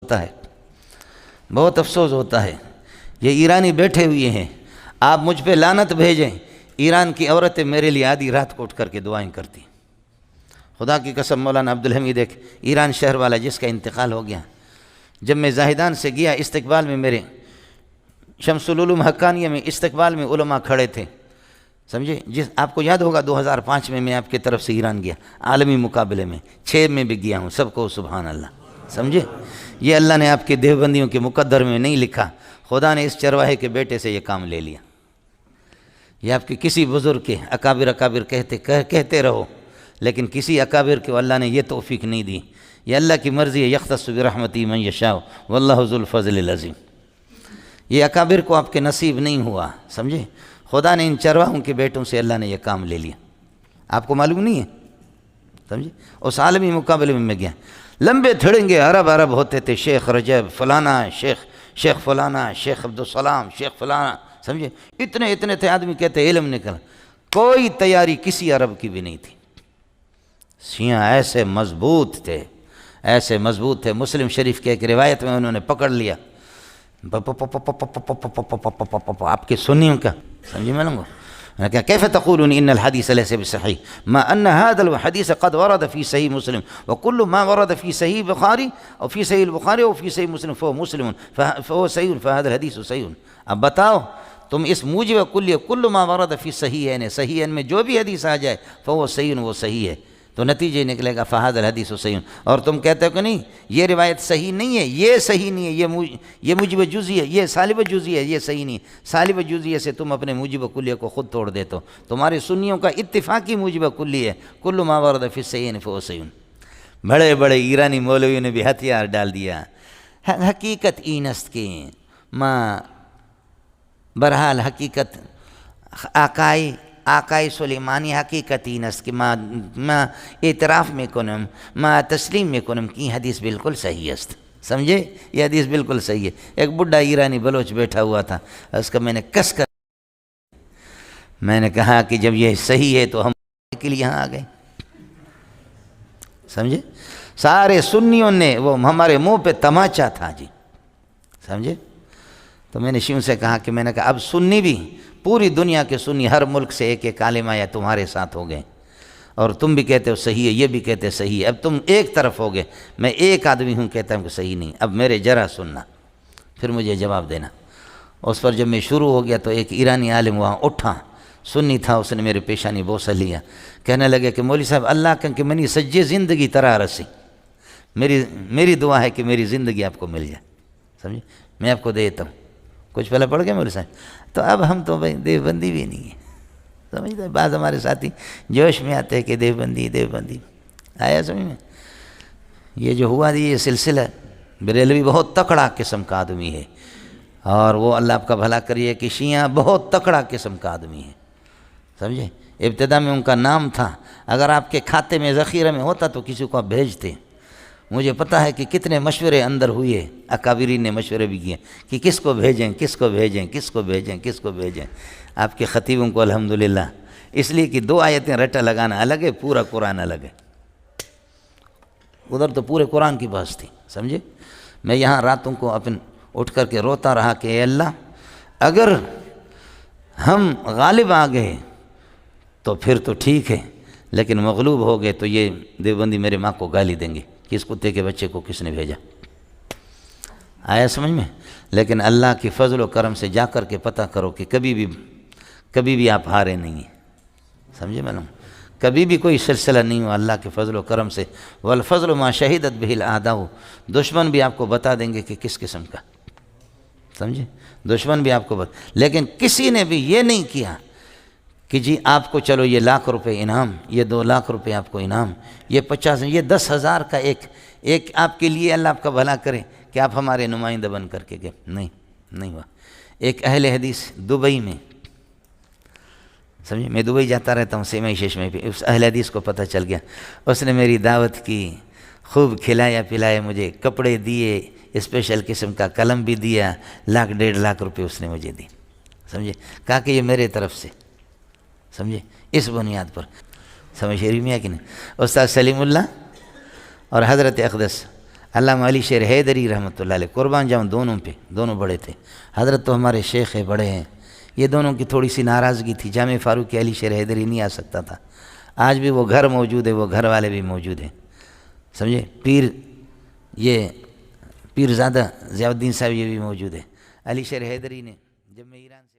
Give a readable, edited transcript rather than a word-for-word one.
ہوتا ہے، بہت افسوس ہوتا ہے۔ یہ ایرانی بیٹھے ہوئے ہیں، آپ مجھ پہ لعنت بھیجیں، ایران کی عورتیں میرے لیے آدھی رات کو اٹھ کر کے دعائیں کرتی۔ خدا کی قسم مولانا عبدالحمید ایک ایران شہر والا جس کا انتقال ہو گیا، جب میں زاہدان سے گیا استقبال میں میرے شمس العلوم حقانیہ میں استقبال میں علماء کھڑے تھے، سمجھے؟ آپ کو یاد ہوگا 2005 میں آپ کی طرف سے ایران گیا عالمی مقابلے میں، 6 میں بھی گیا ہوں، سب کو سبحان اللہ، سمجھے؟ یہ اللہ نے آپ کے دیوبندیوں کے مقدر میں نہیں لکھا، خدا نے اس چرواہے کے بیٹے سے یہ کام لے لیا۔ یہ آپ کے کسی بزرگ کے اکابر کہتے رہو، لیکن کسی اکابر کو اللہ نے یہ توفیق نہیں دی۔ یہ اللہ کی مرضی ہے، یختص برحمتہ من یشاء واللہ ذو الفضل العظیم۔ یہ اکابر کو آپ کے نصیب نہیں ہوا، سمجھے؟ خدا نے ان چرواہوں کے بیٹوں سے اللہ نے یہ کام لے لیا، آپ کو معلوم نہیں ہے، سمجھے؟ اس عالمی مقابلے میں گیا، لمبے تھڑنگے عرب ہوتے تھے، شیخ رجب فلانا، شیخ فلانا، شیخ عبدالسلام، شیخ فلانا، سمجھے؟ اتنے تھے، آدمی کہتے علم نکلا، کوئی تیاری کسی عرب کی بھی نہیں تھی۔ شیعہ ایسے مضبوط تھے، مسلم شریف کے ایک روایت میں انہوں نے پکڑ لیا، آپ کے سنیوں کا، سمجھے میں لوں گا كيف تقولون ان الحديث ليس بصحيح ما ان هذا الحديث قد ورد في صحيح مسلم وكل ما ورد في صحيح البخاري او في صحيح البخاري او في صحيح مسلم فهو صحيح فهذا الحديث صحيح۔ اب بتاؤ تم اس موجب کلیہ کل ما ورد فی صحیحین، صحیحین میں جو بھی حدیث آ جائے فهو صحیح، وہ صحیح ہے، تو نتیجہ نکلے گا فهذا الحدیث صحیح۔ اور تم کہتے ہو کہ نہیں یہ روایت صحیح نہیں ہے، یہ صحیح نہیں ہے، یہ موجب جزئی ہے، یہ سالب جزئی ہے، یہ صحیح نہیں ہے۔ سالب جزئی سے تم اپنے موجب کلیہ کو خود توڑ دیتے ہو، تمہارے سنیوں کا اتفاقی موجب کلی ہے کل ما ورد فی الصحیحین فهو صحیح۔ بڑے ایرانی مولویوں نے بھی ہتھیار ڈال دیا، حقیقت اینست کے ماں برحال حقیقت آقای سلیمانی حقیقتی نست کہ ما اعتراف میں کنم، ما تسلیم میں کنم کہ حدیث بالکل صحیح است، سمجھے؟ یہ حدیث بالکل صحیح ہے۔ ایک بڈھا ایرانی بلوچ بیٹھا ہوا تھا، اس کا میں نے کس کر میں نے کہا کہ جب یہ صحیح ہے تو ہم کے لیے یہاں آ گئے، سمجھے؟ سارے سنیوں نے وہ ہمارے منہ پہ تماچا تھا جی، سمجھے؟ تو میں نے شیوں سے کہا کہ میں نے کہا اب سنی بھی، پوری دنیا کے سنی ہر ملک سے ایک عالم آیا تمہارے ساتھ ہو گئے، اور تم بھی کہتے ہو صحیح ہے، یہ بھی کہتے صحیح ہے، اب تم ایک طرف ہو گئے، میں ایک آدمی ہوں کہتا ہوں کہ صحیح نہیں، اب میرے ذرا سننا، پھر مجھے جواب دینا۔ اس پر جب میں شروع ہو گیا تو ایک ایرانی عالم وہاں اٹھا، سنی تھا، اس نے میرے پیشانی بوسہ لیا، کہنے لگے کہ مولوی صاحب اللہ کہ منی سجے زندگی طرح رسی، میری دعا ہے کہ میری زندگی آپ کو مل جائے، سمجھے؟ میں آپ کو دیتا ہوں۔ کچھ پہلے پڑھ گئے مولوی صاحب؟ تو اب ہم تو بھائی دیوبندی بھی نہیں ہے، سمجھتے ہیں؟ بعض ہمارے ساتھی جوش میں آتے ہیں کہ دیوبندی آیا سمجھ میں؟ یہ جو ہوا یہ سلسلہ بریلوی بہت تکڑا قسم کا آدمی ہے، اور وہ اللہ آپ کا بھلا کریے کہ شیعہ بہت تکڑا قسم کا آدمی ہے، سمجھے؟ ابتدا میں ان کا نام تھا، اگر آپ کے کھاتے میں ذخیرہ میں ہوتا تو کسی کو آپ بھیجتے۔ مجھے پتہ ہے کہ کتنے مشورے اندر ہوئے، اکابرین نے مشورے بھی کیے کہ کس کو بھیجیں۔ آپ کے خطیبوں کو الحمدللہ، اس لیے کہ 2 آیتیں رٹا لگانا الگ ہے، پورا قرآن الگ ہے، ادھر تو پورے قرآن کی بحث تھی، سمجھے؟ میں یہاں راتوں کو اٹھ کر کے روتا رہا کہ اے اللہ اگر ہم غالب آ گئے تو پھر تو ٹھیک ہے، لیکن مغلوب ہو گئے تو یہ دیوبندی میرے ماں کو گالی دیں گے کہ اس کتے کے بچے کو کس نے بھیجا۔ آیا سمجھ میں؟ لیکن اللہ کی فضل و کرم سے جا کر کے پتہ کرو کہ کبھی بھی آپ ہارے نہیں ہیں، سمجھے معلوم؟ کبھی بھی کوئی سلسلہ نہیں ہوا اللہ کے فضل و کرم سے، والفضل ما شہدت بہ الاعداء، دشمن بھی آپ کو بتا دیں گے کہ کس قسم کا، سمجھے؟ دشمن بھی آپ کو لیکن کسی نے بھی یہ نہیں کیا کہ جی آپ کو چلو یہ 1,00,000 روپے انعام، یہ 2,00,000 روپے آپ کو انعام، یہ 50، یہ 10,000 کا ایک آپ کے لیے اللہ آپ کا بھلا کرے کہ آپ ہمارے نمائندہ بن کر کے گئے، نہیں ہوا۔ ایک اہل حدیث دبئی میں، سمجھے؟ میں دبئی جاتا رہتا ہوں سیمائی شیش میں بھی، اس اہل حدیث کو پتہ چل گیا، اس نے میری دعوت کی، خوب کھلایا پلایا، مجھے کپڑے دیے، اسپیشل قسم کا قلم بھی دیا، 1,00,000 1,50,000 روپے اس نے مجھے دی، سمجھے؟ کہا کہ یہ میرے طرف سے، سمجھے؟ اس بنیاد پر، سمجھ شریف میں ہے کہ نہیں؟ استاد سلیم اللہ اور حضرت اقدس علامہ علی شیر حیدری رحمۃ اللہ علیہ، قربان جاؤں دونوں پہ، دونوں بڑے تھے۔ حضرت تو ہمارے شیخ ہے، بڑے ہیں، یہ دونوں کی تھوڑی سی ناراضگی تھی، جامع فاروق علی شیر حیدری نہیں آ سکتا تھا۔ آج بھی وہ گھر موجود ہے، وہ گھر والے بھی موجود ہیں، سمجھے؟ پیرزادہ ضیاء الدین صاحب یہ بھی موجود ہے۔ علی شیر حیدری نے جب میں ایران سے